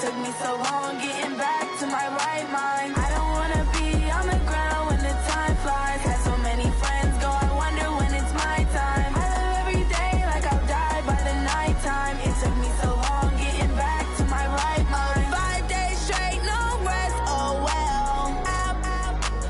took me so long getting back to my right mind. I don't wanna be on the ground when the time flies. Had so many friends go, I wonder when it's my time. I live every day like I'll die by the nighttime. It took me so long getting back to my right mind. 5 days straight, no rest, oh well.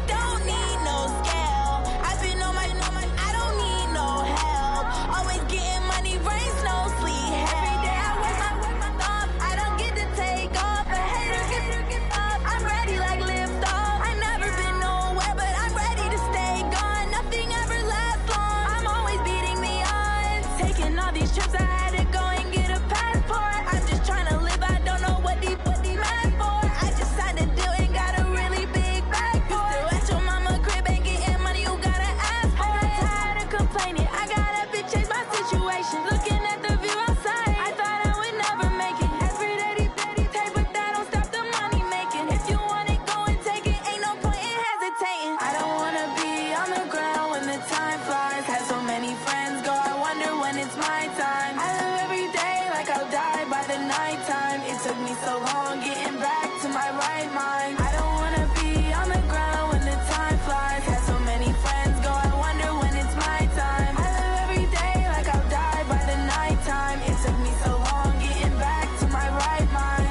Don't need no scale. I've been on my, I don't need no help. Always getting money, rain, snow, sleet, every day I work my thumb. I don't get to take off, a hater get up. I'm ready like lift off. I've never been nowhere, but I'm ready to stay gone. Nothing ever lasts long. I'm always beating the odds. Taking all these trips, I had to go and get a passport. I'm just trying to live, I don't know what the mad for. I just signed a deal and got a really big bag for it. Still at your mama crib, ain't getting money, you gotta ask for it. I'm tired of complaining, I gotta be change my situation. Looking at the view outside, I thought I would never make it. Every day they take, but that don't stop the money making. If you want it, go and take it, ain't no point in hesitating. I don't wanna be on the ground when the time flies. Had so many friends go, I wonder when it's my time. I live every day like I'll die by the nighttime. It took me so long getting back to my right mind. I don't wanna be on the ground when the time flies. Had so many friends go, I wonder when it's my time. I live every day like I'll die by the nighttime. It took me so long getting back to my right mind.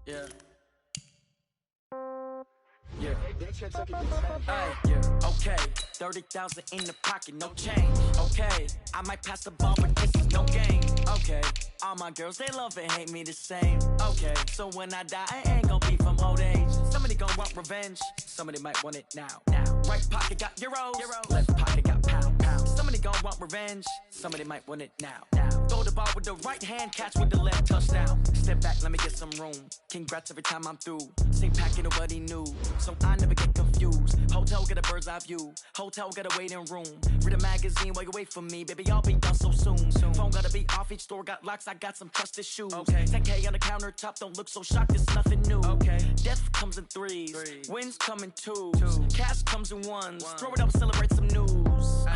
Yeah. Yeah. Hey, yeah. Okay. 30,000 in the pocket, no change. Okay. I might pass the ball, but this is no game. Okay. All my girls, they love and hate me the same. Okay. So when I die, I ain't gon' be from old age. Somebody gon' want revenge. Somebody might want it now. Right pocket got euros. Left pocket got pound. Somebody gon' want revenge. Somebody might want it now. Throw the ball with the right hand, catch with the left, touchdown. Step back, let me get some room. Congrats every time I'm through. Same packet, nobody knew, so I never get confused. Hotel get a bird's eye view. Hotel get a waiting room. Read a magazine while you wait for me, baby. I'll be done so soon. Phone gotta be off, each store got locks. I got some trusted shoes. 10K on the countertop, don't look so shocked. It's nothing new. Death comes in threes. Wins come in twos. Cash comes in ones. Throw it up, celebrate some news.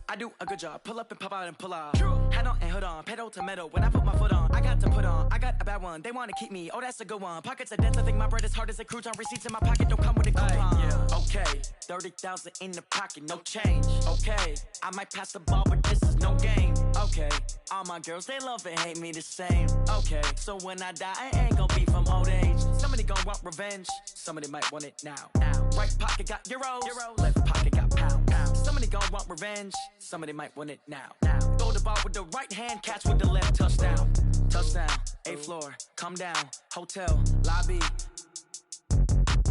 I do a good job, pull up and pop out and pull out. Head on and hood on, pedal to metal. When I put my foot on, I got to put on. I got a bad one, they wanna keep me, oh that's a good one. Pockets are dense, I think my bread is hard as a crouton. Receipts in my pocket don't come with a coupon. Okay, 30,000 in the pocket, no change. Okay, I might pass the ball, but this is no game. Okay, all my girls, they love and hate me the same. Okay, so when I die, I ain't gon' be from old age. Somebody gon' want revenge, somebody might want it now. Right pocket got euros. Left pocket got pound. Somebody gon' want revenge, somebody might want it now. Throw the ball with the right hand, catch with the left, touchdown. Touchdown, 8th floor, come down, hotel, lobby.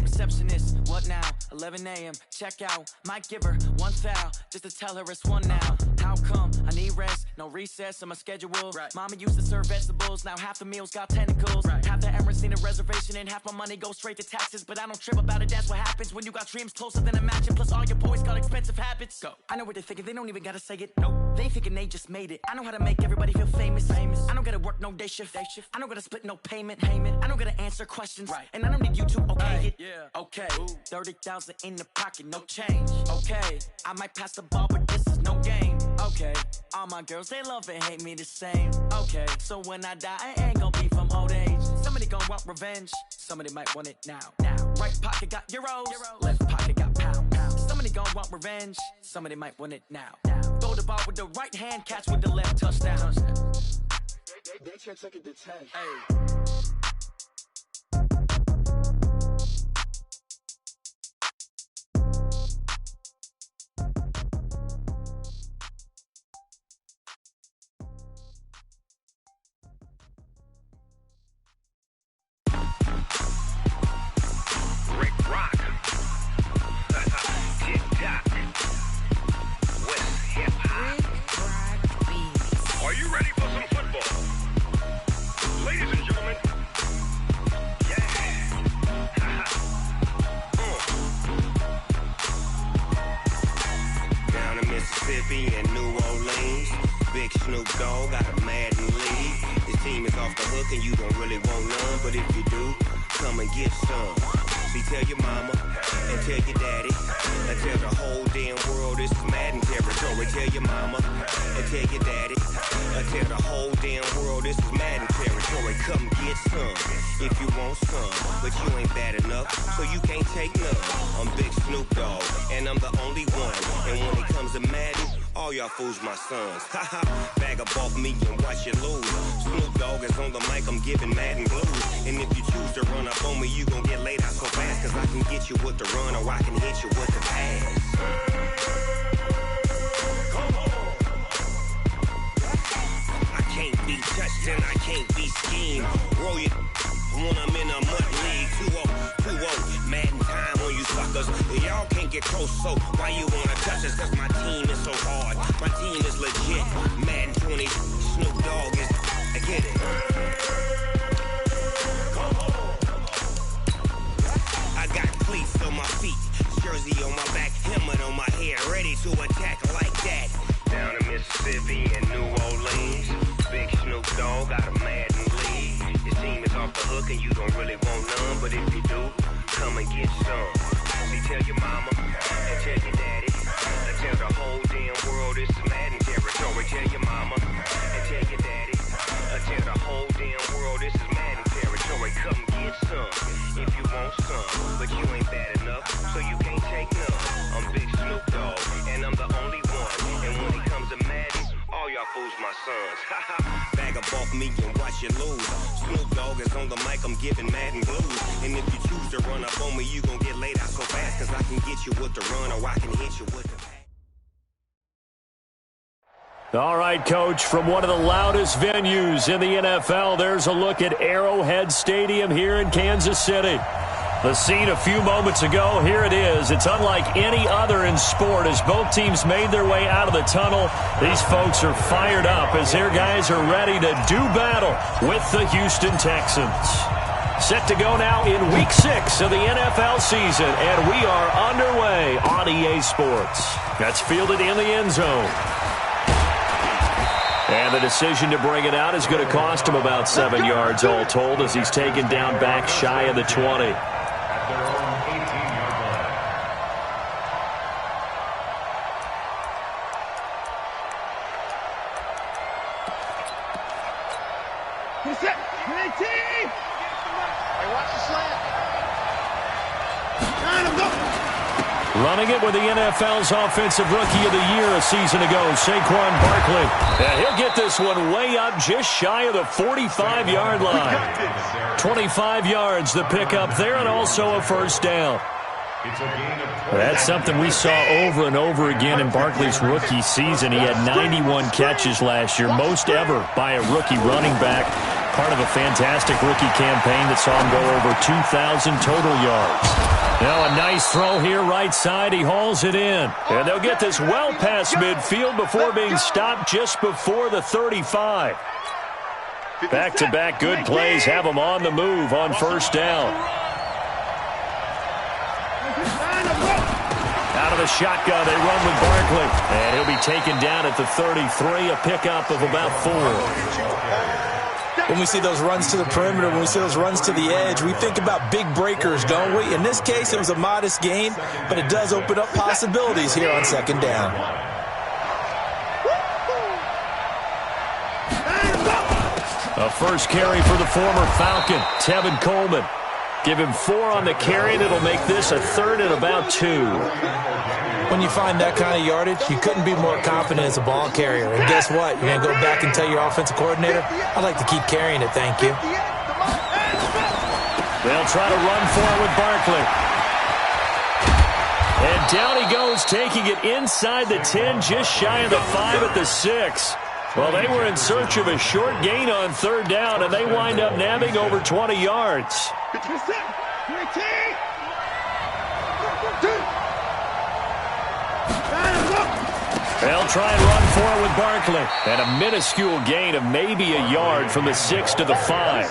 Receptionist, what now? 11 a.m., check out. Might give her one foul, just to tell her it's one now. How come? I need rest, no recess in my schedule. Mama used to serve vegetables, now half the meals got tentacles. Half the Emirates need a reservation and half my money goes straight to taxes. But I don't trip about it, that's what happens when you got dreams closer than a match. And plus all your boys got expensive habits. Go. I know what they're thinking, they don't even gotta say it. Nope. They thinking they just made it. I know how to make everybody feel famous. I don't gotta work no day shift. I don't gotta split no payment. I don't gotta answer questions. And I don't need you to okay it. Okay, 30,000 in the pocket, no change. Okay, I might pass the ball, but this is no game. Okay, all my girls, they love and hate me the same. Okay, so when I die, I ain't gon' be from old age. Somebody gon' want revenge, somebody might want it now. Right pocket got euros, left pocket got pound. Somebody gon' want revenge, somebody might want it now. Throw the ball with the right hand, catch with the left, touchdown. They took it to 10. Hey. Are you ready for some football? Ladies and gentlemen, down in Mississippi and New Orleans, Big Snoop Dogg got a Madden lead. His team is off the hook and you don't really want none, but if you do, come and get some. See, tell your mama and tell your daddy and tell the whole damn world this is Madden territory. Tell your mama and tell your daddy and tell the whole damn world this is Madden territory. Come get some if you want some, but you ain't bad enough, so you can't take none. I'm Big Snoop Dogg, and I'm the only one. And when it comes to Madden, all y'all fools my sons. Haha, bag up off me and watch you lose. Snoop Dogg is on the mic, I'm giving Madden blues. And if you choose to run up on me, you gon' get laid out so fast, cause I can get you with the run or I can hit you with the pass. I can't be touched and I can't be schemed. Roll you when I'm in a mud league. 2-0, 2-0, Madden time on you suckers. Y'all can't get close, so why you wanna touch us? Cause my team is so hard, my team is legit. Madden 20, Snoop Dogg is, I get it. I got cleats on my feet, jersey on my back, helmet on my head, ready to attack like that. Down in Mississippi and New Orleans, Big Snoop Dogg got a Madden league. Your team is off the hook and you don't really want none, but if you do, come and get some. See, tell your mama and tell your daddy and tell the whole damn world this is Madden territory. Tell your mama and tell your daddy and tell the whole damn world this is Madden territory. Come get some if you want some, but you ain't bad enough, so you can't take none. I'm Big Snoop Dogg, and I'm the only one. And when it comes to Madden, all y'all fools my sons. Bag up off me and watch you lose. Snoop Dogg is on the mic, I'm giving Madden blues. And if you choose to run up on me, you gon' get laid out so fast, cause I can get you with the run or I can hit you with the pass. All right, Coach, from one of the loudest venues in the NFL, there's a look at Arrowhead Stadium here in Kansas City. The scene a few moments ago, here it is. It's unlike any other in sport as both teams made their way out of the tunnel. These folks are fired up as their guys are ready to do battle with the Houston Texans. Set to go now in Week 6 of the NFL season, and we are underway on EA Sports. That's fielded in the end zone. And the decision to bring it out is going to cost him about 7 yards all told as he's taken down back shy of the 20. Running it with the NFL's Offensive Rookie of the Year a season ago, Saquon Barkley. And he'll get this one way up just shy of the 45-yard line. 25 yards the pickup there, and also a first down. That's something we saw over and over again in Barkley's rookie season. He had 91 catches last year, most ever by a rookie running back. Part of a fantastic rookie campaign that saw him go over 2,000 total yards. Now a nice throw here right side. He hauls it in. And they'll get this well past midfield before being stopped just before the 35. Back-to-back good plays have him on the move on first down. Out of the shotgun, they run with Barkley. And he'll be taken down at the 33, a pickup of about 4. When we see those runs to the perimeter, when we see those runs to the edge, we think about big breakers, don't we? In this case, it was a modest gain, but it does open up possibilities here on second down. A first carry for the former Falcon, Tevin Coleman. Give him 4 on the carry, and it'll make this a third and about 2. When you find that kind of yardage, you couldn't be more confident as a ball carrier. And guess what? You're going to go back and tell your offensive coordinator, I'd like to keep carrying it, thank you. They'll try to run for it with Barkley. And down he goes, taking it inside the 10, just shy of the 5 at the 6. Well, they were in search of a short gain on third down, and they wind up nabbing over 20 yards. They'll try and run for it with Barkley. And a minuscule gain of maybe a yard from the 6 to the 5.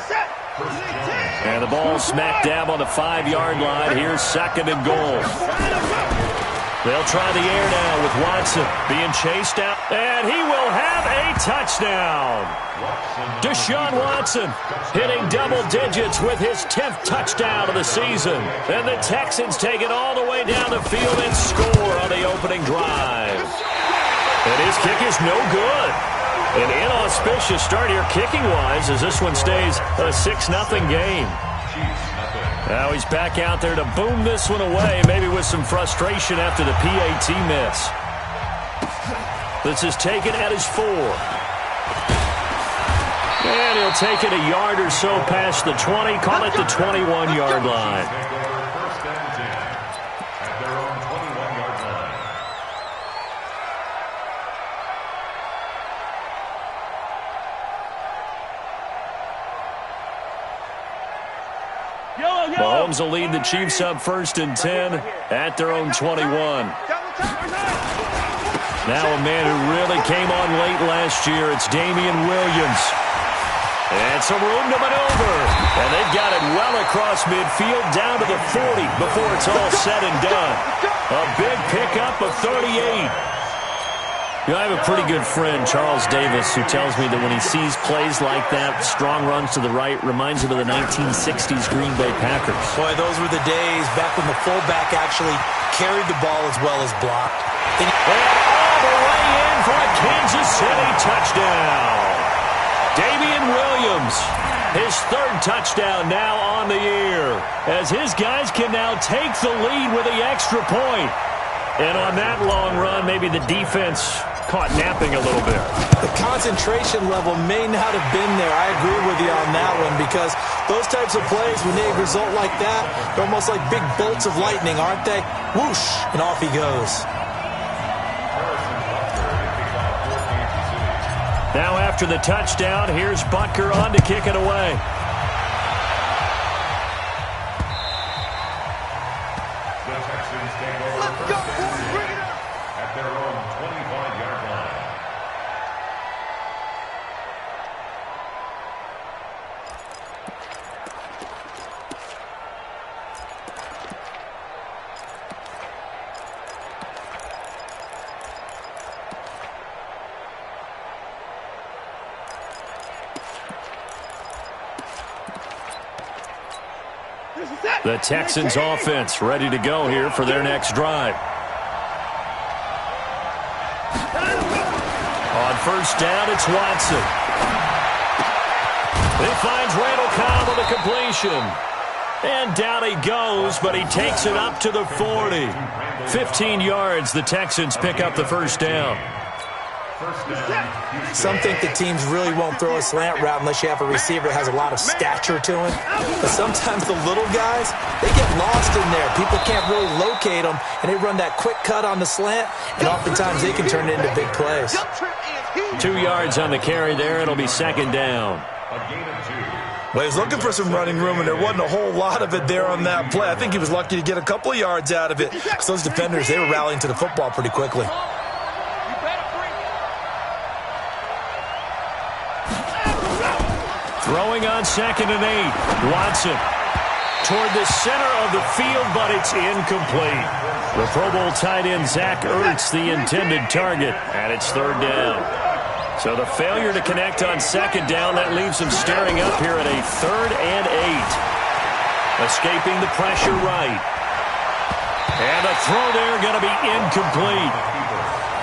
And the ball smack dab on the 5-yard line. Here's second and goal. They'll try the air now with Watson being chased out. And and he will have a touchdown. Deshaun Watson hitting double digits with his 10th touchdown of the season. And the Texans take it all the way down the field and score on the opening drive. And his kick is no good. An inauspicious start here kicking-wise as this one stays a 6-0 game. Now he's back out there to boom this one away, maybe with some frustration after the PAT miss. This is taken at his 4. And he'll take it a yard or so past the 20, call it the 21-yard line. Mahomes will lead the Chiefs up 1st and 10 at their own 21. Now a man who really came on late last year, it's Damian Williams. And some room to maneuver. And they've got it well across midfield down to the 40 before it's all said and done. A big pickup of 38. You know, I have a pretty good friend, Charles Davis, who tells me that when he sees plays like that, strong runs to the right, reminds him of the 1960s Green Bay Packers. Boy, those were the days back when the fullback actually carried the ball as well as blocked. And all the way in for a Kansas City touchdown. Damian Williams, his 3rd touchdown now on the year, as his guys can now take the lead with the extra point. And on that long run, maybe the defense caught napping a little bit. The concentration level may not have been there. I agree with you on that one, because those types of plays, when they result like that, they're almost like big bolts of lightning, aren't they? Whoosh, and off he goes. Now after the touchdown, here's Butker on to kick it away. The Texans offense ready to go here for their next drive. On 1st down, it's Watson. He finds Randall Cobb on the completion. And down he goes, but he takes it up to the 40. 15 yards, the Texans pick up the 1st down. Some think the teams really won't throw a slant route unless you have a receiver that has a lot of stature to him. But sometimes the little guys, they get lost in there. People can't really locate them, and they run that quick cut on the slant, and oftentimes they can turn it into big plays. 2 yards on the carry there. It'll be 2nd down. Well, he was looking for some running room, and there wasn't a whole lot of it there on that play. I think he was lucky to get a couple of yards out of it, because those defenders, they were rallying to the football pretty quickly. Throwing on 2nd and 8. Watson toward the center of the field, but it's incomplete. The Pro Bowl tight end Zach Ertz, the intended target, and it's 3rd down. So the failure to connect on 2nd down, that leaves him staring up here at a 3rd and 8. Escaping the pressure right. And the throw there going to be incomplete.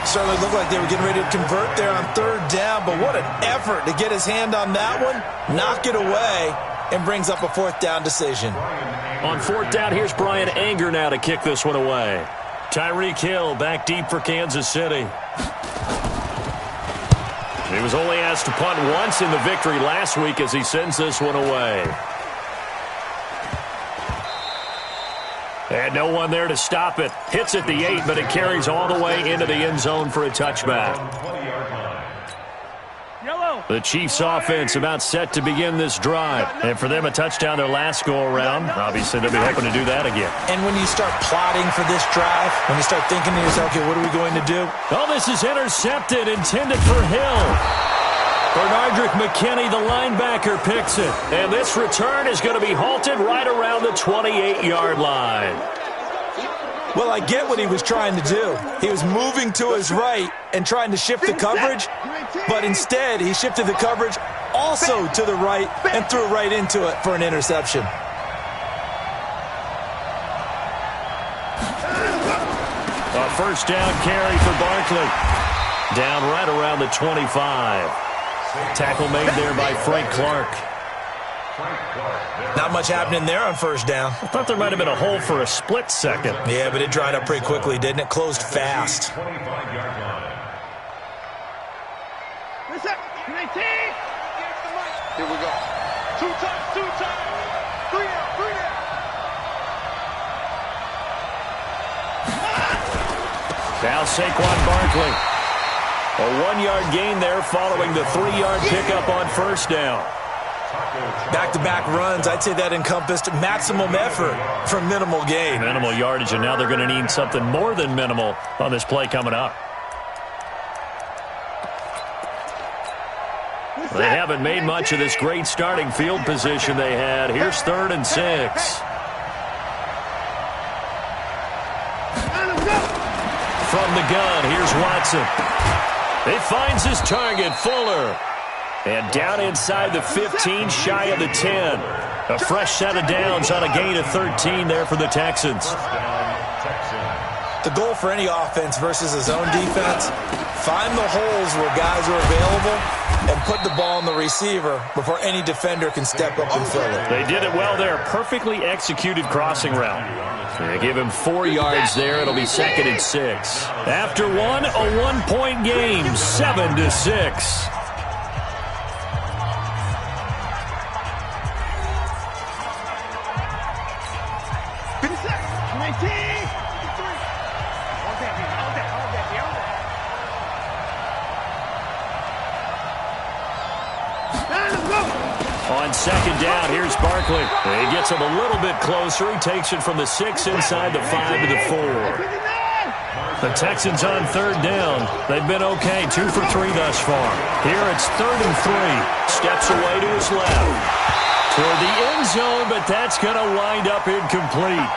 Certainly looked like they were getting ready to convert there on 3rd down, but what an effort to get his hand on that one, knock it away, and brings up a 4th down decision. On 4th down, here's Brian Anger now to kick this one away. Tyreek Hill back deep for Kansas City. He was only asked to punt once in the victory last week as he sends this one away. And no one there to stop it. Hits at the 8, but it carries all the way into the end zone for a touchback. The Chiefs offense about set to begin this drive. And for them, a touchdown their last go-around. Obviously, they'll be hoping to do that again. And when you start plotting for this drive, when you start thinking to yourself, okay, what are we going to do? Oh, this is intercepted, intended for Hill. Bernardrick McKinney, the linebacker, picks it. And this return is going to be halted right around the 28-yard line. Well, I get what he was trying to do. He was moving to his right and trying to shift the coverage, but instead he shifted the coverage also to the right and threw right into it for an interception. A first down carry for Barkley. Down right around the 25. Tackle made there by Frank Clark. Not much happening there on first down. I thought there might have been a hole for a split second. Yeah, but it dried up pretty quickly, didn't it? Closed fast. Here we go. Two times. 3 down. Now Saquon Barkley. A 1-yard gain there following the 3-yard pickup on first down. Back-to-back runs, I'd say that encompassed maximum effort for minimal gain. Minimal yardage, and now they're going to need something more than minimal on this play coming up. They haven't made much of this great starting field position they had. Here's 3rd and 6. From the gun, here's Watson. He finds his target, Fuller. And down inside the 15, shy of the 10. A fresh set of downs on a gain of 13 there for the Texans. The goal for any offense versus his own defense, find the holes where guys are available and put the ball on the receiver before any defender can step up and fill it. They did it well there. Perfectly executed crossing route. They give him 4 yards there. It'll be 2nd and 6. After one, a 1-point game, 7-6. On 2nd down, here's Barkley. He gets him a little bit closer. He takes it from the 6 inside the 5 to the 4. The Texans on 3rd down. They've been okay, 2 for 3 thus far. Here it's 3rd and 3. Steps away to his left. Toward the end zone, but that's going to wind up incomplete.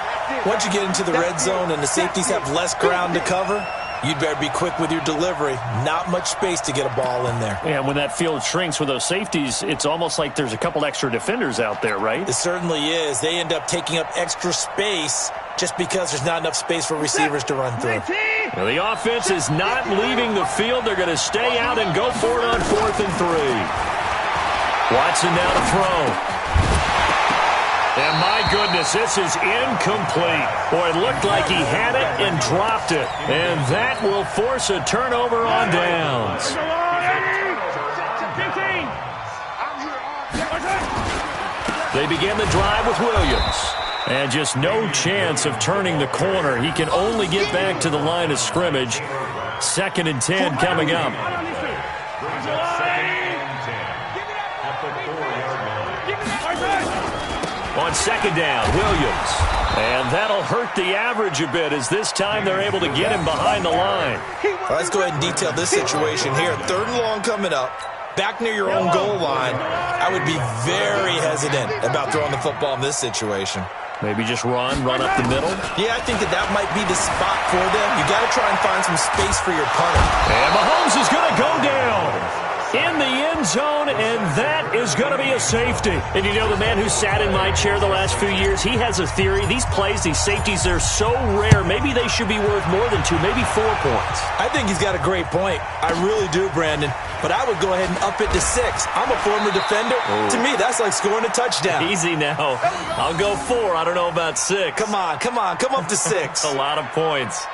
Once you get into the red zone and the safeties have less ground to cover, you'd better be quick with your delivery. Not much space to get a ball in there. And when that field shrinks with those safeties, it's almost like there's a couple extra defenders out there, right? It certainly is. They end up taking up extra space just because there's not enough space for receivers to run through. Well, the offense is not leaving the field. They're going to stay out and go for it on 4th and 3. Watson now to throw. And my goodness, this is incomplete. Boy, it looked like he had it and dropped it. And that will force a turnover on downs. They begin the drive with Williams. And just no chance of turning the corner. He can only get back to the line of scrimmage. 2nd and 10 coming up. On 2nd down, Williams. And that'll hurt the average a bit as this time they're able to get him behind the line. Well, let's go ahead and detail this situation here. 3rd and long coming up. Back near your own goal line. I would be very hesitant about throwing the football in this situation. Maybe just run up the middle? Yeah, I think that might be the spot for them. You got to try and find some space for your punter. And Mahomes is going to go down in the end zone, and that is going to be a safety. And you know, the man who sat in my chair the last few years, he has a theory. These plays, these safeties, they're so rare. Maybe they should be worth more than 2, maybe 4 points. I think he's got a great point. I really do, Brandon. But I would go ahead and up it to 6. I'm a former defender. Ooh. To me, that's like scoring a touchdown. Easy now. I'll go 4. I don't know about 6. Come on. Come up to 6. A lot of points.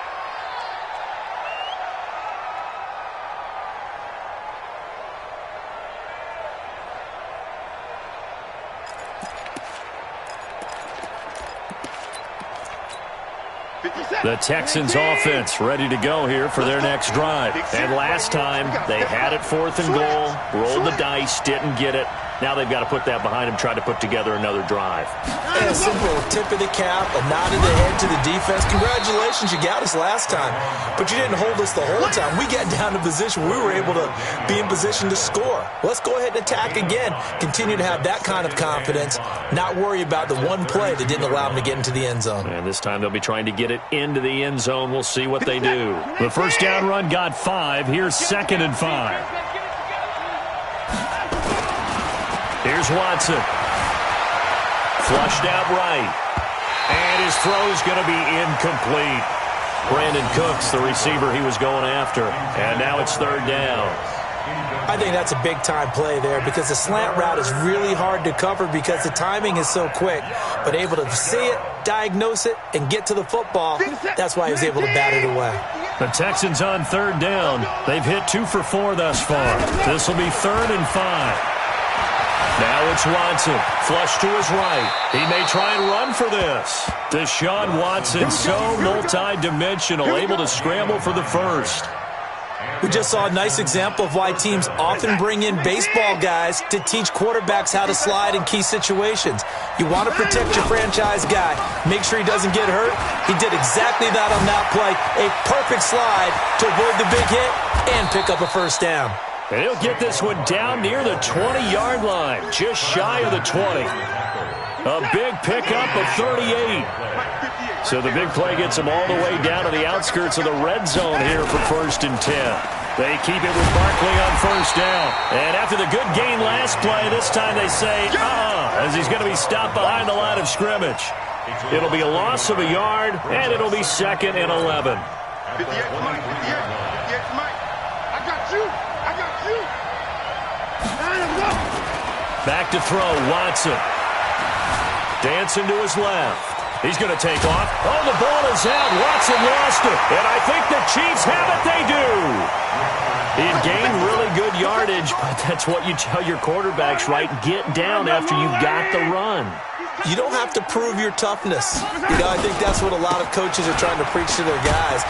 The Texans offense ready to go here for their next drive. And last time, they had it 4th and goal, rolled the dice, didn't get it. Now they've got to put that behind them, try to put together another drive. And a simple tip of the cap, a nod of the head to the defense. Congratulations, you got us last time, but you didn't hold us the whole time. We got down to position where we were able to be in position to score. Let's go ahead and attack again. Continue to have that kind of confidence, not worry about the one play that didn't allow them to get into the end zone. And this time they'll be trying to get it into the end zone. We'll see what they do. The first down run got 5. Here's 2nd and 5. Here's Watson. Flushed out right. And his throw's going to be incomplete. Brandon Cooks, the receiver he was going after. And now it's 3rd down. I think that's a big-time play there because the slant route is really hard to cover because the timing is so quick. But able to see it, diagnose it, and get to the football, that's why he was able to bat it away. The Texans on 3rd down. They've hit 2 for 4 thus far. This will be 3rd and 5. Now it's Watson, flush to his right. He may try and run for this. Deshaun Watson, so multi-dimensional, able to scramble for the first. We just saw a nice example of why teams often bring in baseball guys to teach quarterbacks how to slide in key situations. You want to protect your franchise guy. Make sure he doesn't get hurt. He did exactly that on that play. A perfect slide to avoid the big hit and pick up a first down. And he'll get this one down near the 20-yard line, just shy of the 20. A big pickup of 38. So the big play gets him all the way down to the outskirts of the red zone here for 1st and 10. They keep it with Barkley on 1st down. And after the good gain last play, this time they say, as he's going to be stopped behind the line of scrimmage. It'll be a loss of a yard, and it'll be 2nd and 11. 58, Mike. 58, Mike. I got you. Back to throw, Watson. Dancing to his left. He's going to take off. Oh, the ball is out. Watson lost it. And I think the Chiefs have it. They do. He gained really good yardage, but that's what you tell your quarterbacks, right? Get down after you got the run. You don't have to prove your toughness. I think that's what a lot of coaches are trying to preach to their guys.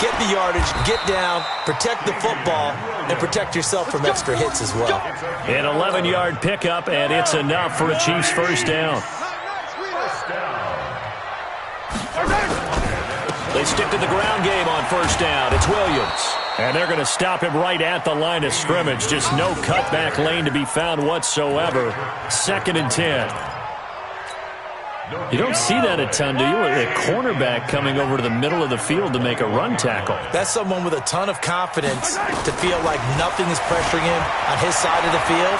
Get the yardage, get down, protect the football, and protect yourself from extra hits as well. An 11-yard pickup, and it's enough for a Chiefs first down. They stick to the ground game on 1st down. It's Williams. And they're going to stop him right at the line of scrimmage. Just no cutback lane to be found whatsoever. 2nd and 10. You don't see that a ton, do you? A cornerback coming over to the middle of the field to make a run tackle. That's someone with a ton of confidence to feel like nothing is pressuring him on his side of the field.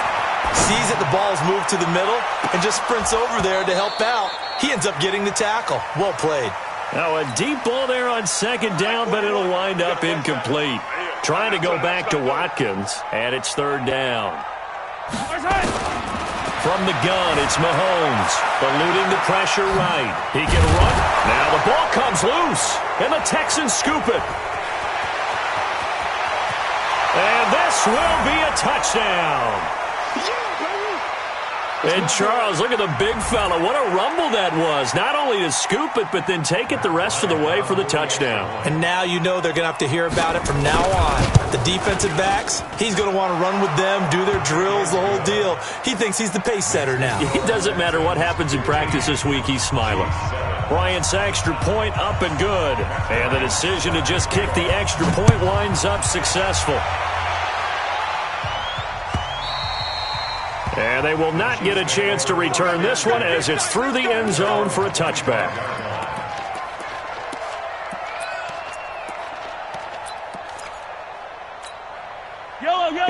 Sees that the ball's moved to the middle and just sprints over there to help out. He ends up getting the tackle. Well played. Now a deep ball there on 2nd down, but it'll wind up incomplete. Trying to go back to Watkins, and it's 3rd down. From the gun, it's Mahomes, eluding the pressure right. He can run. Now the ball comes loose, and the Texans scoop it. And this will be a touchdown. And Charles, look at the big fella. What a rumble that was. Not only to scoop it, but then take it the rest of the way for the touchdown. And now you know they're going to have to hear about it from now on. The defensive backs, he's going to want to run with them, do their drills, the whole deal. He thinks he's the pace setter now. It doesn't matter what happens in practice this week, he's smiling. Bryant's extra point up and good. And the decision to just kick the extra point winds up successful. And they will not get a chance to return this one as it's through the end zone for a touchback.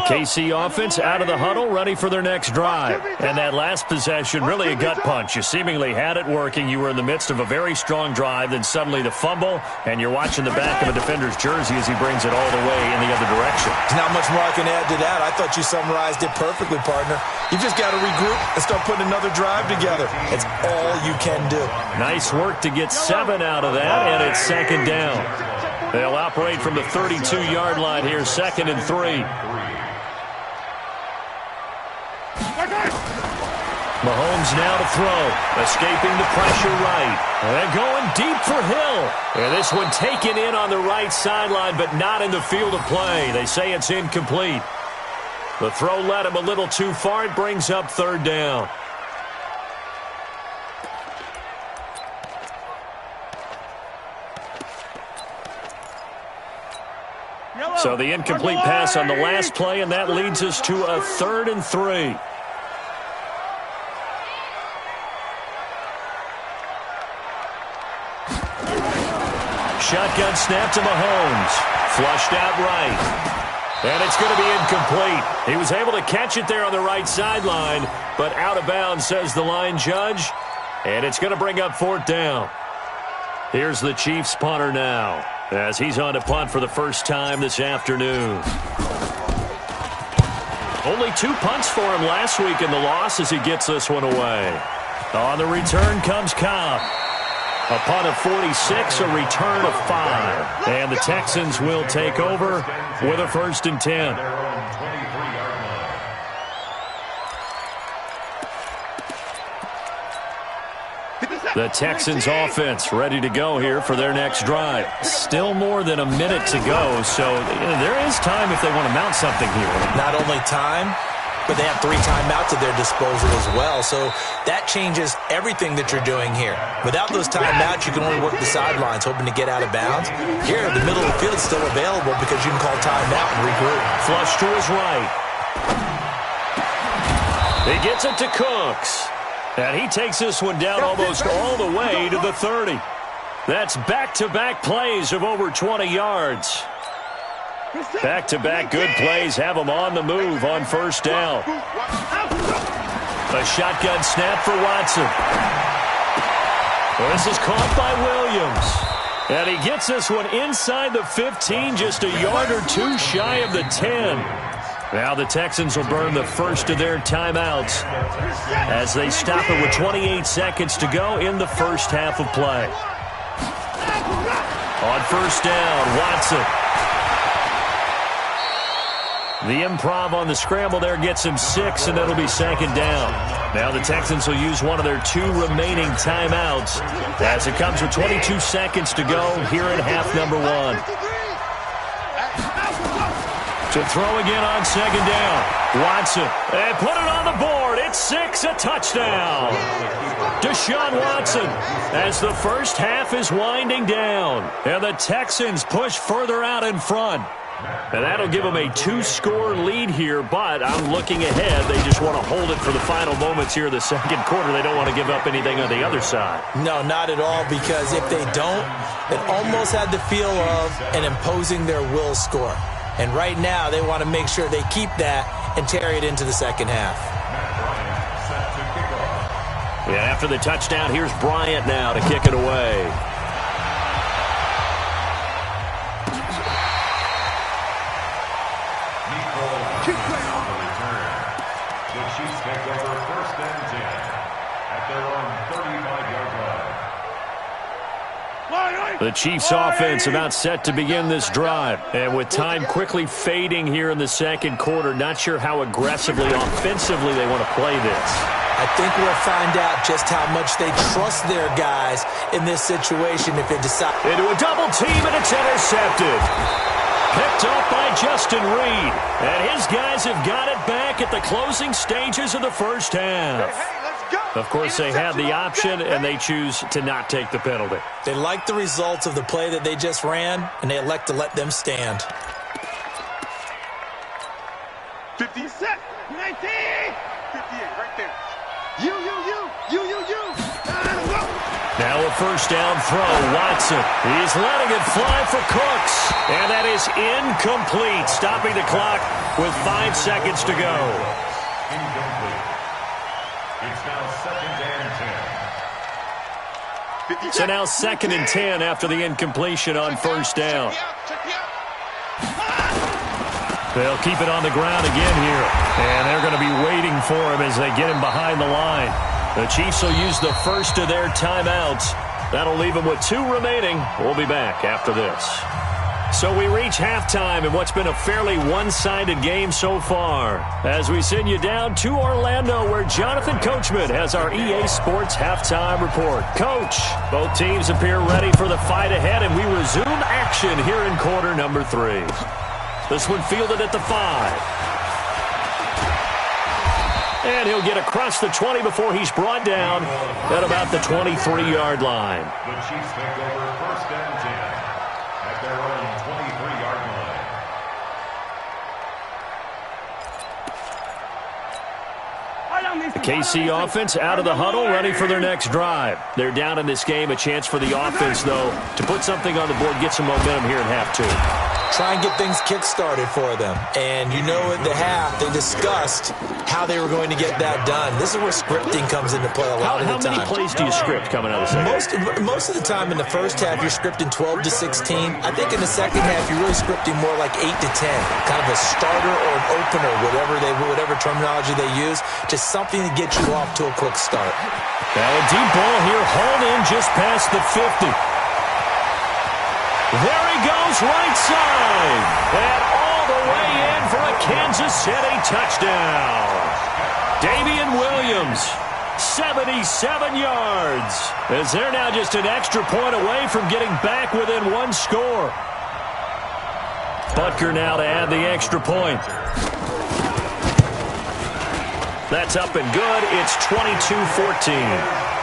KC offense out of the huddle, ready for their next drive. And that last possession, really a gut punch. You seemingly had it working. You were in the midst of a very strong drive, then suddenly the fumble, and you're watching the back of a defender's jersey as he brings it all the way in the other direction. There's not much more I can add to that. I thought you summarized it perfectly, partner. You just got to regroup and start putting another drive together. It's all you can do. Nice work to get 7 out of that, and it's 2nd down. They'll operate from the 32-yard line here, 2nd and 3. Mahomes now to throw, escaping the pressure right, and going deep for Hill. And this one taken in on the right sideline, but not in the field of play. They say it's incomplete. The throw led him a little too far. It brings up third down. So the incomplete pass on the last play, and that leads us to a 3rd and 3. Shotgun snap to Mahomes. Flushed out right. And it's going to be incomplete. He was able to catch it there on the right sideline, but out of bounds, says the line judge. And it's going to bring up 4th down. Here's the Chiefs punter now, as he's on to punt for the first time this afternoon. Only 2 punts for him last week in the loss as he gets this one away. On the return comes Cobb. A punt of 46, a return of 5. And the Texans will take over with a 1st and 10. The Texans offense ready to go here for their next drive. Still more than a minute to go, so there is time if they want to mount something here. Not only time, but they have 3 timeouts at their disposal as well, so that changes everything that you're doing here. Without those timeouts, you can only work the sidelines, hoping to get out of bounds. Here, the middle of the field is still available because you can call timeout and regroup. Flush to his right. He gets it to Cooks. And he takes this one down almost all the way to the 30. That's back-to-back plays of over 20 yards. Back-to-back good plays have him on the move on 1st down. A shotgun snap for Watson. Well, this is caught by Williams. And he gets this one inside the 15, just a yard or 2 shy of the 10. Now the Texans will burn the first of their timeouts as they stop it with 28 seconds to go in the first half of play. On 1st down, Watson. The improv on the scramble there gets him 6, and that'll be 2nd down. Now the Texans will use one of their 2 remaining timeouts as it comes with 22 seconds to go here in half number 1. To throw again on 2nd down. Watson. And put it on the board. It's 6, a touchdown. Deshaun Watson as the first half is winding down. And the Texans push further out in front. And that'll give them a 2-score lead here, but I'm looking ahead. They just want to hold it for the final moments here in the 2nd quarter. They don't want to give up anything on the other side. No, not at all, because if they don't, it almost had the feel of an imposing their will score. And right now, they want to make sure they keep that and carry it into the 2nd half. Yeah, after the touchdown, here's Bryant now to kick it away. The Chiefs take over 1st and 10 at their own 35-yard line. The Chiefs offense about set to begin this drive. And with time quickly fading here in the 2nd quarter, not sure how aggressively, offensively they want to play this. I think we'll find out just how much they trust their guys in this situation if they decide. Into a double team, and it's intercepted. Picked up by Justin Reed. And his guys have got it back at the closing stages of the first half. Of course, they had the option, and they choose to not take the penalty. They like the results of the play that they just ran, and they elect to let them stand. 50 set, 19, 58 right there. You. Now a first down throw, Watson. He's letting it fly for Cooks. And that is incomplete, stopping the clock with 5 seconds to go. Incomplete. It's now 2nd and 10. So now 2nd and 10 after the incompletion on first down. They'll keep it on the ground again here. And they're going to be waiting for him as they get him behind the line. The Chiefs will use the first of their timeouts. That'll leave them with 2 remaining. We'll be back after this. So we reach halftime in what's been a fairly one-sided game so far, as we send you down to Orlando, where Jonathan Coachman has our EA Sports halftime report. Coach, both teams appear ready for the fight ahead, and we resume action here in quarter number 3. This one fielded at the 5. And he'll get across the 20 before he's brought down at about the 23-yard line. The Chiefs take over first and 10 at their own 23-yard line. The KC offense out of the huddle, ready for their next drive. They're down in this game. A chance for the offense, though, to put something on the board, get some momentum here in half two. Try and get things kick-started for them. And you know at the half, they discussed how they were going to get that done. This is where scripting comes into play a lot of the time. How many plays do you script coming out of the second? Most of the time in the first half, you're scripting 12 to 16. I think in the second half, you're really scripting more like 8 to 10. Kind of a starter or an opener, whatever terminology they use. Just something to get you off to a quick start. Now a deep ball here, hauled in just past the 50. There he goes, right side. And all the way in for a Kansas City touchdown. Damian Williams, 77 yards. As they're now just an extra point away from getting back within one score. Butker now to add the extra point. That's up and good. It's 22-14.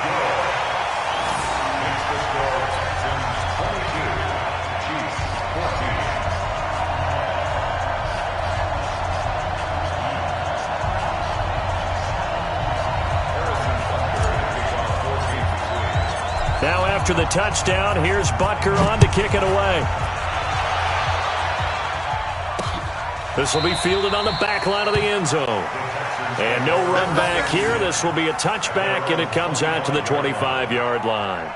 Now after the touchdown, here's Butker on to kick it away. This will be fielded on the back line of the end zone. And no run back here. This will be a touchback, and it comes out to the 25-yard line.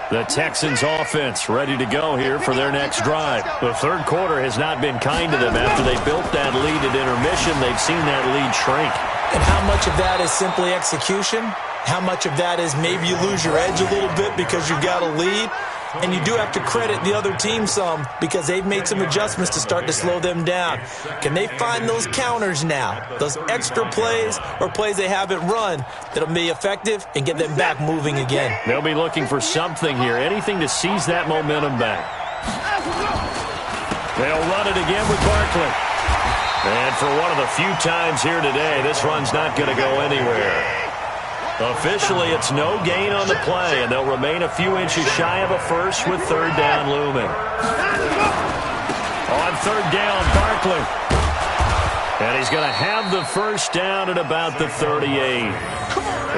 The Texans offense ready to go here for their next drive. The third quarter has not been kind to them. After they built that lead at intermission, they've seen that lead shrink. And how much of that is simply execution? How much of that is maybe you lose your edge a little bit because you've got a lead? And you do have to credit the other team some because they've made some adjustments to start to slow them down. Can they find those counters now, those extra plays or plays they haven't run that'll be effective and get them back moving again? They'll be looking for something here, anything to seize that momentum back. They'll run it again with Barkley. And for one of the few times here today, this run's not going to go anywhere. Officially, it's no gain on the play, and they'll remain a few inches shy of a first with third down looming. On third down, Barkley. And he's going to have the first down at about the 38.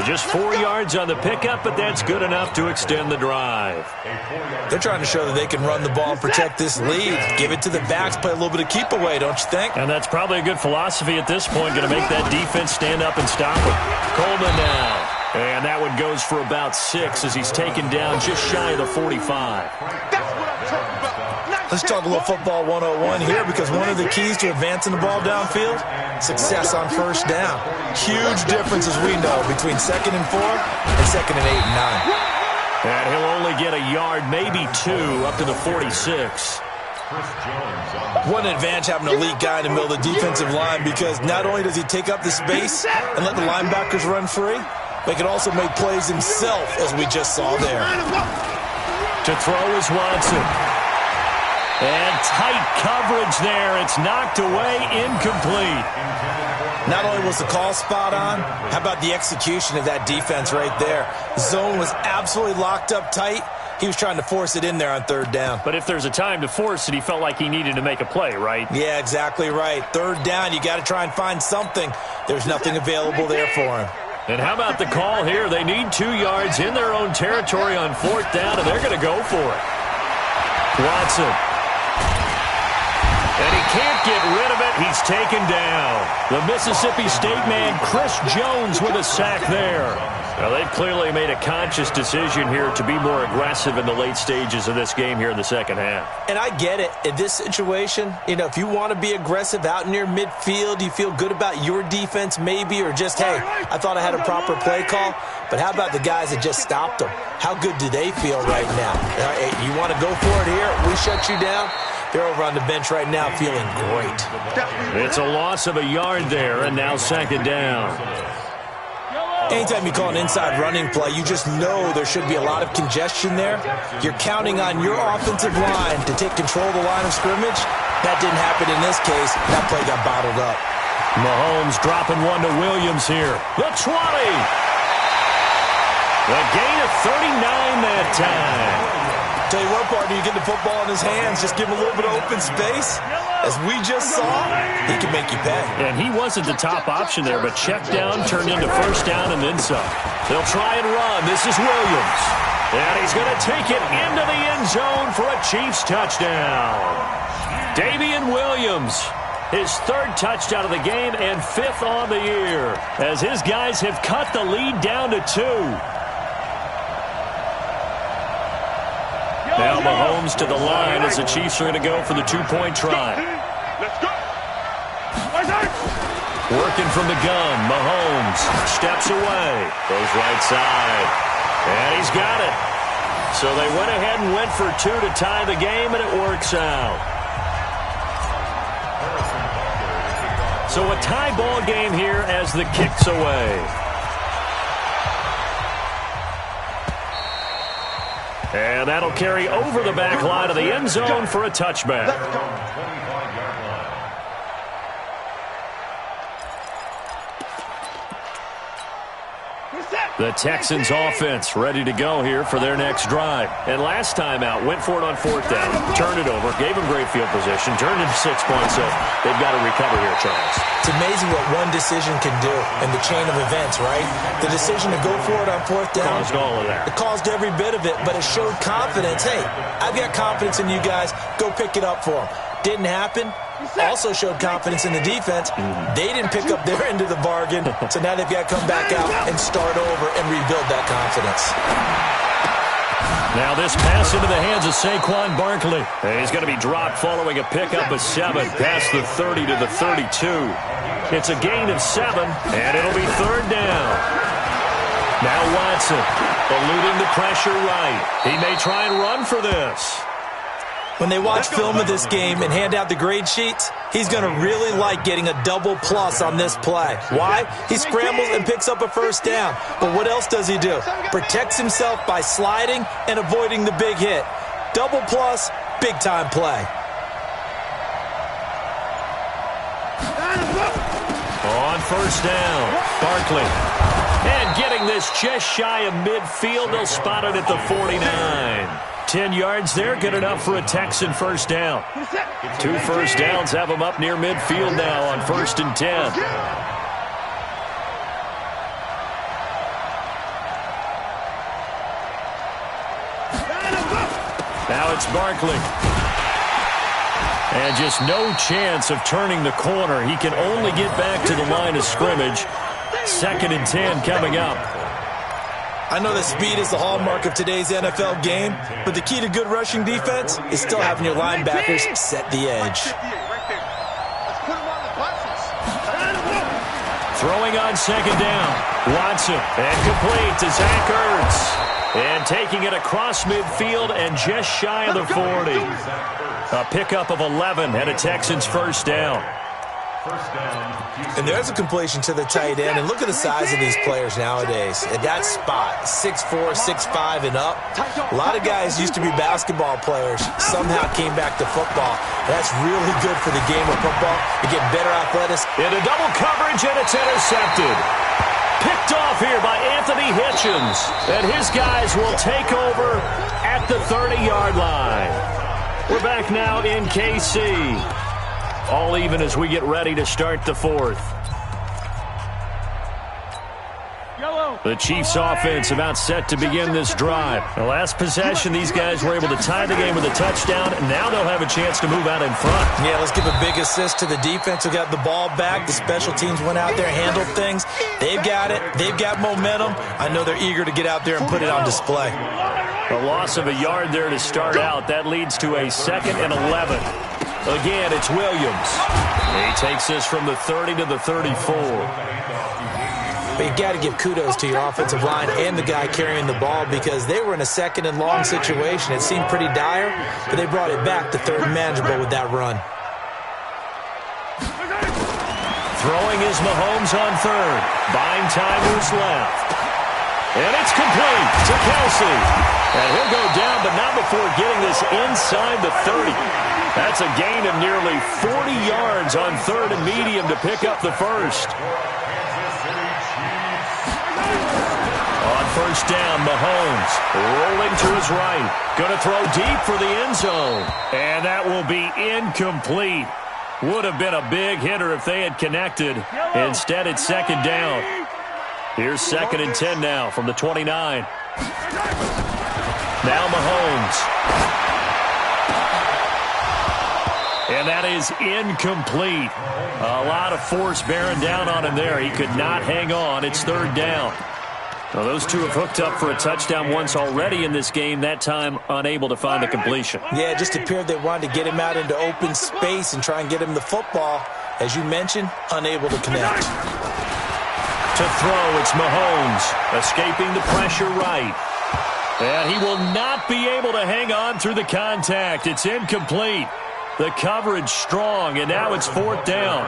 Just 4 yards on the pickup, but that's good enough to extend the drive. They're trying to show that they can run the ball and protect this lead. Give it to the backs, play a little bit of keep away, don't you think? And that's probably a good philosophy at this point, going to make that defense stand up and stop it. Coleman now. And that one goes for about 6 as he's taken down just shy of the 45. Let's talk a little football 101 here because one of the keys to advancing the ball downfield, success on first down. Huge difference, as we know, between 2nd and 4 and 2nd and 8 and 9. And he'll only get a yard, maybe 2, up to the 46. One advantage having an elite guy in the middle of the defensive line because not only does he take up the space and let the linebackers run free, but he can also make plays himself, as we just saw there. To throw is Watson. And tight coverage there. It's knocked away, incomplete. Not only was the call spot on, how about the execution of that defense right there? Zone was absolutely locked up tight. He was trying to force it in there on third down. But if there's a time to force it, he felt like he needed to make a play, right? Yeah, exactly right. Third down, you got to try and find something. There's nothing available there for him. And how about the call here? They need 2 yards in their own territory on fourth down, and they're going to go for it. Watson. And he can't get rid of it. He's taken down. The Mississippi State man, Chris Jones, with a sack there. Now, they've clearly made a conscious decision here to be more aggressive in the late stages of this game here in the second half. And I get it. In this situation, you know, if you want to be aggressive out near midfield, you feel good about your defense maybe, or just, hey, I thought I had a proper play call. But how about the guys that just stopped them? How good do they feel right now? You want to go for it here? We shut you down? They're over on the bench right now feeling great. It's a loss of a yard there, and now second down. Anytime you call an inside running play, you just know there should be a lot of congestion there. You're counting on your offensive line to take control of the line of scrimmage. That didn't happen in this case. That play got bottled up. Mahomes dropping one to Williams here. The 20. The gain of 39 that time. Tell you what, partner, you get the football in his hands, just give him a little bit of open space. As we just saw, he can make you pay. And he wasn't the top option there, but check down turned into first down and then some. They'll try and run. This is Williams. And he's going to take it into the end zone for a Chiefs touchdown. Damian Williams, his third touchdown of the game and fifth on the year, as his guys have cut the lead down to 2. Now Mahomes to the line as the Chiefs are going to go for the 2-point try. Let's go. Working from the gun, Mahomes steps away, goes right side, and he's got it. So they went ahead and went for 2 to tie the game, and it works out. So a tie ball game here as the kick's away. And that'll carry over the back line of the end zone for a touchback. The Texans offense ready to go here for their next drive. And last time out, went for it on 4th down, turned it over, gave them great field position, turned into 6 points, so they've got to recover here, Charles. It's amazing what one decision can do in the chain of events, right? The decision to go for it on 4th down. Caused all of that. It caused every bit of it, but it showed confidence. Hey, I've got confidence in you guys. Go pick it up for them. Didn't happen. Also showed confidence in the defense. They didn't pick up their end of the bargain, so now they've got to come back out and start over and rebuild that confidence. Now this pass into the hands of Saquon Barkley. And he's going to be dropped following a pickup of 7 past the 30 to the 32. It's a gain of 7, and it'll be 3rd down. Now Watson eluding the pressure right. He may try and run for this. When they watch film of this game and hand out the grade sheets, he's going to really like getting a double plus on this play. Why? He scrambles and picks up a first down. But what else does he do? Protects himself by sliding and avoiding the big hit. Double plus, big-time play. On first down, Barkley. And getting this just shy of midfield, they'll spot it at the 49. 10 yards there, good enough for a Texan first down. 2 first downs have them up near midfield now on 1st and 10. Now it's Barkley. And just no chance of turning the corner. He can only get back to the line of scrimmage. 2nd and 10 coming up. I know that speed is the hallmark of today's NFL game, but the key to good rushing defense is still having your linebackers set the edge. Throwing on 2nd down. Watson, and complete to Zach Ertz. And taking it across midfield and just shy of the 40. A pickup of 11 and a Texans first down. And there's a completion to the tight end. And look at the size of these players nowadays. At that spot, 6'4", 6'5", and up. A lot of guys used to be basketball players. Somehow came back to football. That's really good for the game of football. You get better athletics. Into double coverage, and it's intercepted. Picked off here by Anthony Hitchens. And his guys will take over at the 30-yard line. We're back now in KC. All even as we get ready to start the 4th. The Chiefs offense about set to begin this drive. The last possession, these guys were able to tie the game with a touchdown, and now they'll have a chance to move out in front. Yeah, let's give a big assist to the defense who got the ball back. The special teams went out there, handled things. They've got it. They've got momentum. I know they're eager to get out there and put it on display. A loss of a yard there to start out. That leads to a 2nd and 11. Again, it's Williams. He takes this from the 30 to the 34. But you got to give kudos to your offensive line and the guy carrying the ball because they were in a 2nd and long situation. It seemed pretty dire, but they brought it back to 3rd and manageable with that run. Throwing is Mahomes on third. Buying time to his left. And it's complete to Kelsey. And he'll go down, but not before getting this inside the 30. That's a gain of nearly 40 yards on third and medium to pick up the first. On first down, Mahomes rolling to his right. Going to throw deep for the end zone. And that will be incomplete. Would have been a big hitter if they had connected. Instead, it's second down. Here's 2nd and 10 now from the 29. Now Mahomes. And that is incomplete. A lot of force bearing down on him there. He could not hang on. It's third down. Well, those two have hooked up for a touchdown once already in this game, that time unable to find the completion. Yeah, it just appeared they wanted to get him out into open space and try and get him the football. As you mentioned, unable to connect. To throw, it's Mahomes, escaping the pressure right. And he will not be able to hang on through the contact. It's incomplete. The coverage strong, and now it's fourth down.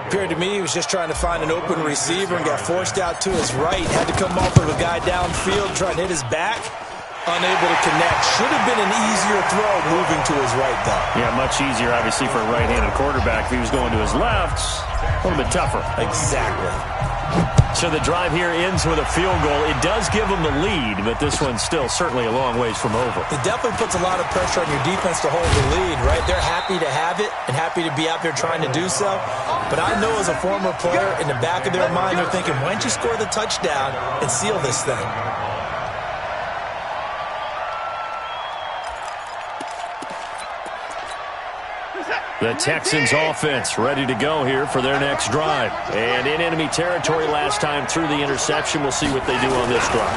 Appeared to me he was just trying to find an open receiver and got forced out to his right. Had to come off of a guy downfield, trying to hit his back. Unable to connect. Should have been an easier throw moving to his right, though. Yeah, much easier, obviously, for a right-handed quarterback. If he was going to his left, a little bit tougher. Exactly. So the drive here ends with a field goal. It does give them the lead, but this one's still certainly a long ways from over. It definitely puts a lot of pressure on your defense to hold the lead, right? They're happy to have it and happy to be out there trying to do so. But I know as a former player, in the back of their mind, they're thinking, why don't you score the touchdown and seal this thing? The Texans offense ready to go here for their next drive. And in enemy territory last time through the interception. We'll see what they do on this drive.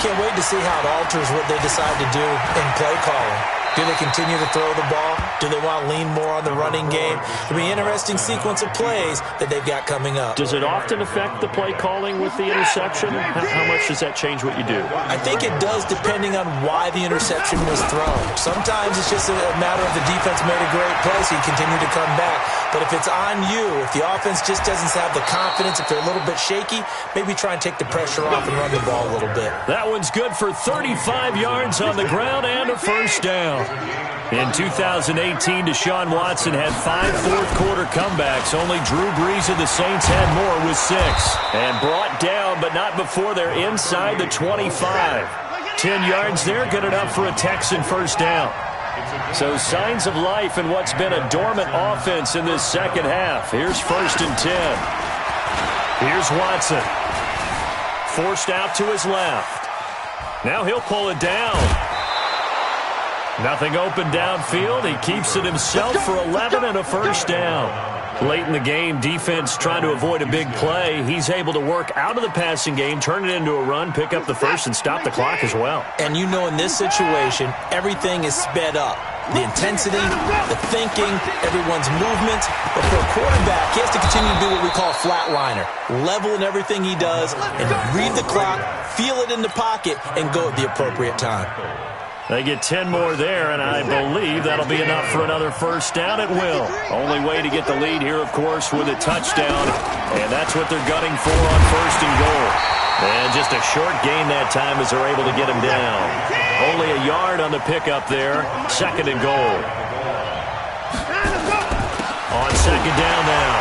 Can't wait to see how it alters what they decide to do in play calling. Do they continue to throw the ball? Do they want to lean more on the running game? It'll be an interesting sequence of plays that they've got coming up. Does it often affect the play calling with the interception? How much does that change what you do? I think it does, depending on why the interception was thrown. Sometimes it's just a matter of the defense made a great play, so you continue to come back. But if it's on you, if the offense just doesn't have the confidence, if they're a little bit shaky, maybe try and take the pressure off and run the ball a little bit. That one's good for 35 yards on the ground and a first down. In 2018, Deshaun Watson had 5 fourth-quarter comebacks. Only Drew Brees of the Saints had more with 6. And brought down, but not before they're inside the 25. 10 yards there, good enough for a Texan first down. So signs of life in what's been a dormant offense in this second half. Here's 1st and 10. Here's Watson. Forced out to his left. Now he'll pull it down. Nothing open downfield. He keeps it himself for 11 and a first down. Late in the game, defense trying to avoid a big play. He's able to work out of the passing game, turn it into a run, pick up the first, and stop the clock as well. And you know in this situation, everything is sped up. The intensity, the thinking, everyone's movement. But for a quarterback, he has to continue to do what we call a flatliner. Level in everything he does, and read the clock, feel it in the pocket, and go at the appropriate time. They get 10 more there, and I believe that'll be enough for another first down. It will. Only way to get the lead here, of course, with a touchdown, and that's what they're gunning for on 1st and goal. And just a short gain that time as they're able to get him down. Only a yard on the pickup there. 2nd and goal. On 2nd down now.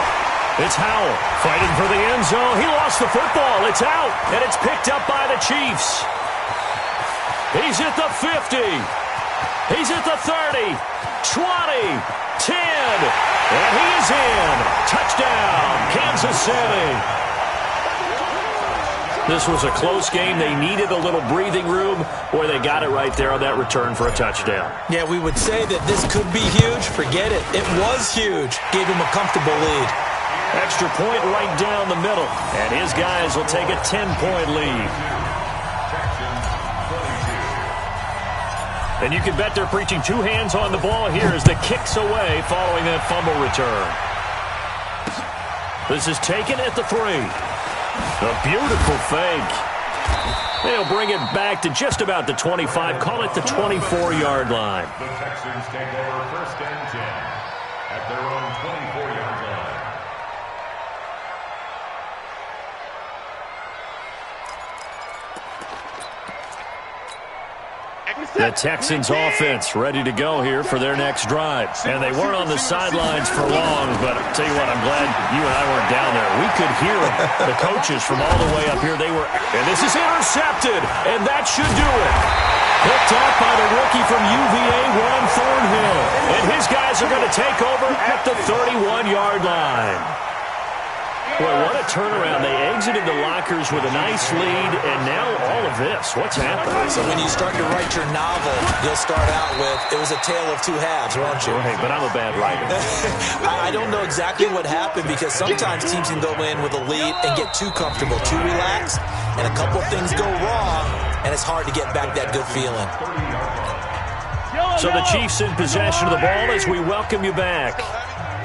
It's Howell fighting for the end zone. He lost the football. It's out, and it's picked up by the Chiefs. He's at the 50. He's at the 30, 20, 10, and he is in. Touchdown, Kansas City. This was a close game. They needed a little breathing room. Boy, they got it right there on that return for a touchdown. Yeah, we would say that this could be huge. Forget it. It was huge. Gave him a comfortable lead. Extra point right down the middle, and his guys will take a 10-point lead. And you can bet they're preaching 2 hands on the ball here as the kick's away following that fumble return. This is taken at the 3. A beautiful fake. They'll bring it back to just about the 25. Call it the 24-yard line. The Texans take over 1st and 10 at their own 24-yard line. The Texans offense ready to go here for their next drive. And they weren't on the sidelines for long, but I'll tell you what, I'm glad you and I weren't down there. We could hear them, the coaches from all the way up here. And this is intercepted, and that should do it. Picked up by the rookie from UVA, Juan Thornhill. And his guys are going to take over at the 31-yard line. Boy, what a turnaround. They exited the lockers with a nice lead, and now all of this. What's happening? So when you start to write your novel, you'll start out with, it was a tale of two halves, won't you? Hey, but I'm a bad writer. I don't know exactly what happened because sometimes teams can go in with a lead and get too comfortable, too relaxed, and a couple of things go wrong, and it's hard to get back that good feeling. So the Chiefs in possession of the ball as we welcome you back.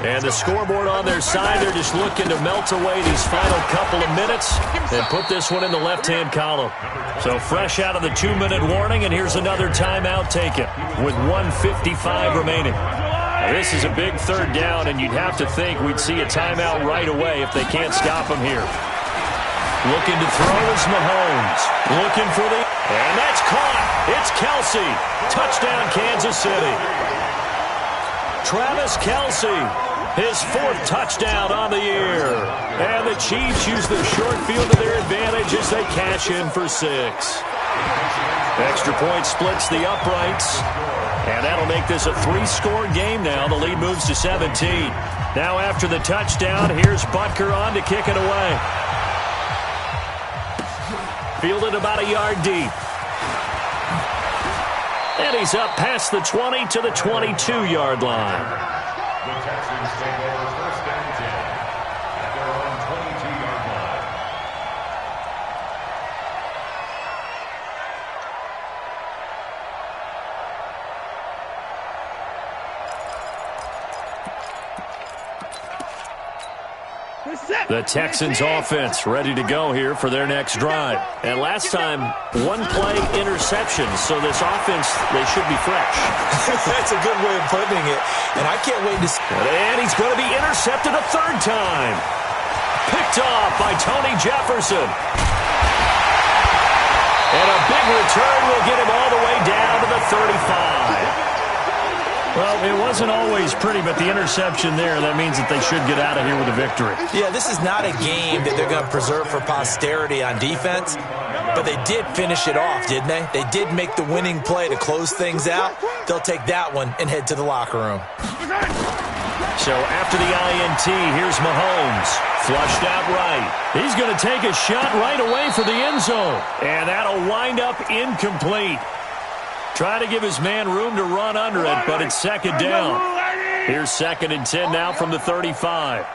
And the scoreboard on their side, they're just looking to melt away these final couple of minutes and put this one in the left-hand column. So fresh out of the 2-minute warning, and here's another timeout taken with 1:55 remaining. Now, this is a big third down, and you'd have to think we'd see a timeout right away if they can't stop them here. Looking to throw is Mahomes. Looking for the... And that's caught. It's Kelsey. Touchdown, Kansas City. Travis Kelsey. His fourth touchdown on the year. And the Chiefs use their short field to their advantage as they cash in for 6. Extra point splits the uprights. And that'll make this a 3-score game now. The lead moves to 17. Now after the touchdown, here's Butker on to kick it away. Fielded about a yard deep. And he's up past the 20 to the 22-yard line. The Texans take over first and 10 at their own 22-yard line. The Texans offense ready to go here for their next drive. And last time, one-play interceptions, so this offense, they should be fresh. That's a good way of putting it. And I can't wait to see. And he's going to be intercepted a third time. Picked off by Tony Jefferson. And a big return will get him all the way down to the 35. Well, it wasn't always pretty, but the interception there, that means that they should get out of here with a victory. Yeah, this is not a game that they're going to preserve for posterity on defense, but they did finish it off, didn't they? They did make the winning play to close things out. They'll take that one and head to the locker room. So after the INT, here's Mahomes. Flushed out right. He's going to take a shot right away for the end zone. And that'll wind up incomplete. Trying to give his man room to run under it, but it's second down. Here's 2nd and 10 now from the 35.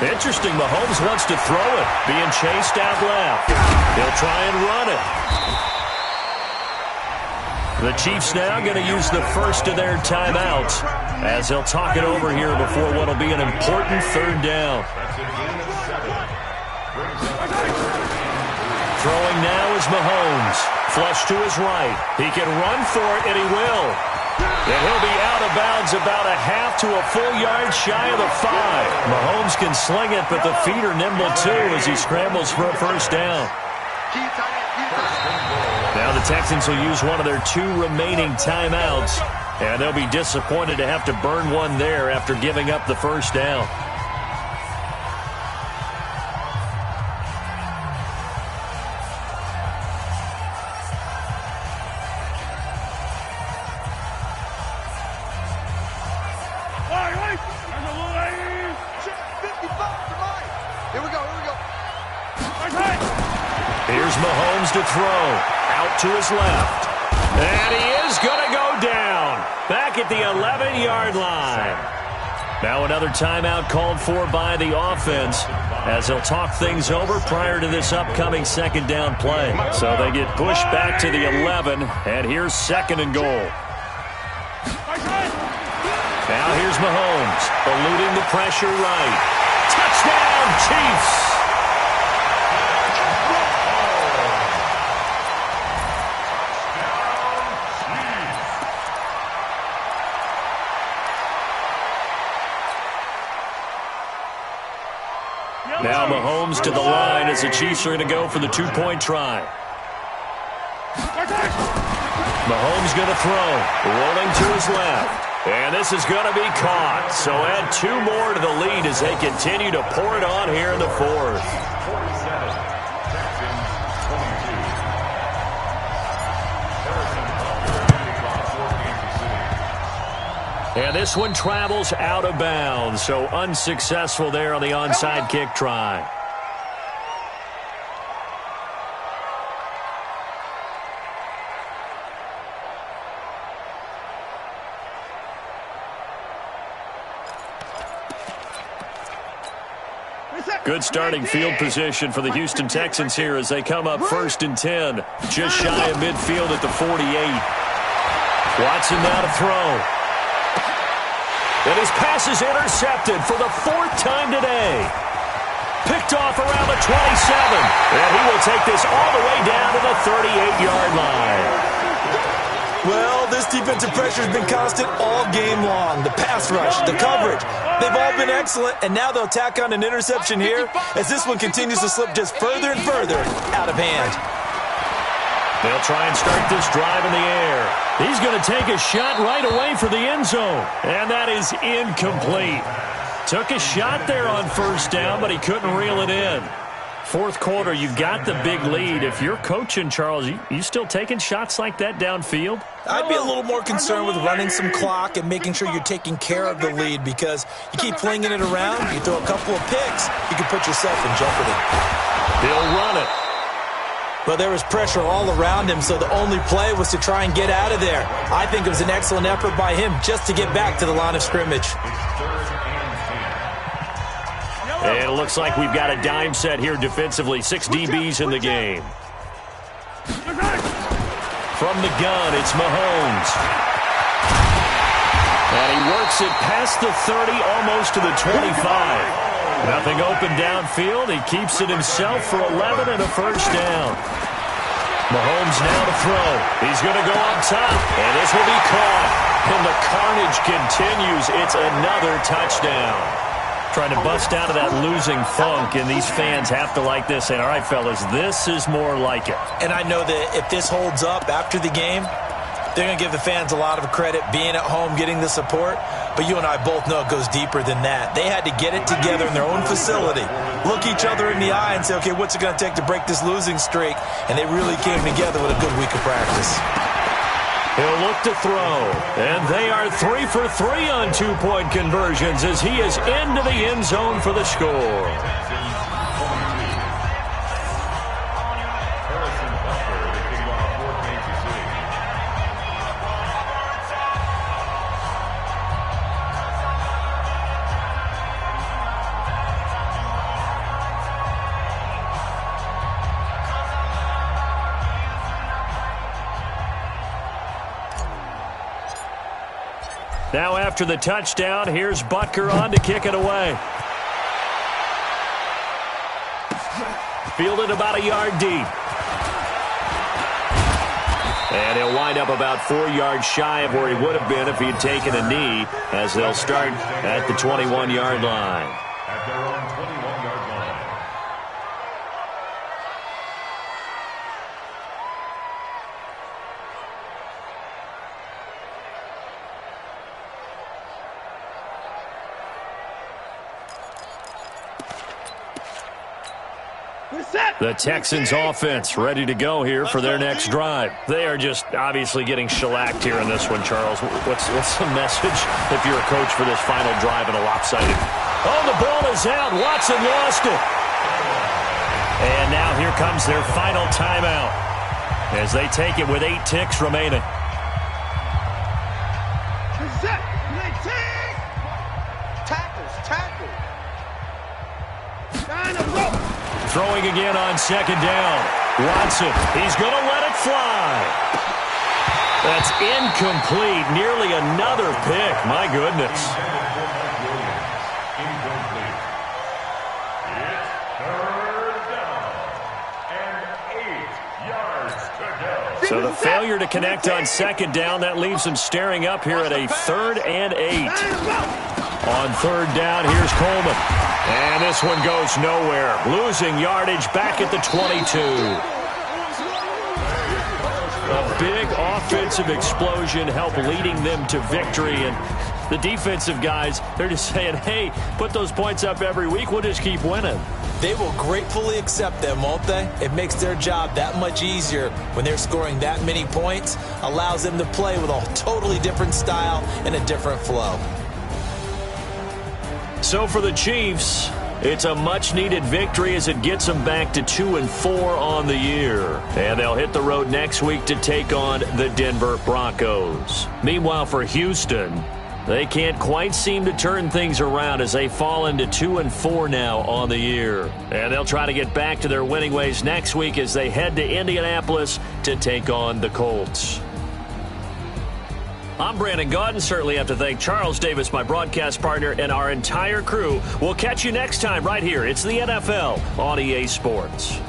Interesting, Mahomes wants to throw it, being chased out left. He'll try and run it. The Chiefs now going to use the first of their timeouts as they'll talk it over here before what will be an important third down. Throwing now is Mahomes. Flush to his right. He can run for it, and he will. And he'll be out of bounds about a half to a full yard shy of the 5. Mahomes can sling it, but the feet are nimble too as he scrambles for a first down. Now the Texans will use one of their 2 remaining timeouts, and they'll be disappointed to have to burn one there after giving up the first down. Here's Mahomes to throw. Out to his left. And he is going to go down. Back at the 11-yard line. Now another timeout called for by the offense as they'll talk things over prior to this upcoming second down play. So they get pushed back to the 11, and here's 2nd and goal. Now here's Mahomes, eluding the pressure right. Touchdown, Chiefs! Now Mahomes to the line as the Chiefs are going to go for the 2-point try. Mahomes going to throw. Rolling to his left. And this is going to be caught. So add 2 more to the lead as they continue to pour it on here in the fourth. 47, Texans 22. And this one travels out of bounds. So unsuccessful there on the onside kick try. Good starting field position for the Houston Texans here as they come up 1st and 10. Just shy of midfield at the 48. Watson now to throw. And his pass is intercepted for the 4th time today. Picked off around the 27. And he will take this all the way down to the 38-yard line. Well, this defensive pressure has been constant all game long. The pass rush, the coverage, they've all been excellent, and now they'll tack on an interception here as this one continues to slip just further and further out of hand. They'll try and start this drive in the air. He's going to take a shot right away for the end zone, and that is incomplete. Took a shot there on 1st down, but he couldn't reel it in. 4th quarter, you've got the big lead. If you're coaching, Charles, you still taking shots like that downfield? I'd be a little more concerned with running some clock and making sure you're taking care of the lead because you keep flinging it around, you throw a couple of picks, you can put yourself in jeopardy. He'll run it. But there was pressure all around him, so the only play was to try and get out of there. I think it was an excellent effort by him just to get back to the line of scrimmage. And it looks like we've got a dime set here defensively. 6 DBs in the game. From the gun, it's Mahomes. And he works it past the 30, almost to the 25. Nothing open downfield. He keeps it himself for 11 and a 1st down. Mahomes now to throw. He's going to go up top, and this will be caught. And the carnage continues. It's another touchdown. Trying to bust out of that losing funk, and these fans have to like this. And all right, fellas, this is more like it. And I know that if this holds up after the game, they're going to give the fans a lot of credit being at home, getting the support. But you and I both know it goes deeper than that. They had to get it together in their own facility, look each other in the eye and say, okay, what's it going to take to break this losing streak? And they really came together with a good week of practice. He'll look to throw, and they are 3 for 3 on 2-point conversions as he is into the end zone for the score. Now after the touchdown, here's Butker on to kick it away. Fielded about a yard deep. And he'll wind up about 4 yards shy of where he would have been if he had taken a knee, as they'll start at the 21-yard line. At their own 21-yard line. The Texans offense ready to go here for their next drive. They are just obviously getting shellacked here in this one, Charles. What's the message if you're a coach for this final drive in a lopsided? Oh, the ball is out. Watson lost it. And now here comes their final timeout as they take it with 8 ticks remaining. Throwing again on 2nd down. Watson, he's going to let it fly. That's incomplete. Nearly another pick. My goodness. It's 3rd down and 8 yards to go. So the failure to connect on 2nd down, that leaves them staring up here at a 3rd and 8. On 3rd down, here's Coleman. And this one goes nowhere. Losing yardage back at the 22. big offensive explosion help leading them to victory. And the defensive guys, they're just saying, hey, put those points up every week. We'll just keep winning. They will gratefully accept them, won't they? It makes their job that much easier when they're scoring that many points. Allows them to play with a totally different style and a different flow. So for the Chiefs, it's a much-needed victory as it gets them back to 2-4 on the year. And they'll hit the road next week to take on the Denver Broncos. Meanwhile, for Houston, they can't quite seem to turn things around as they fall into 2-4 now on the year. And they'll try to get back to their winning ways next week as they head to Indianapolis to take on the Colts. I'm Brandon Gaudin. Certainly have to thank Charles Davis, my broadcast partner, and our entire crew. We'll catch you next time right here. It's the NFL on EA Sports.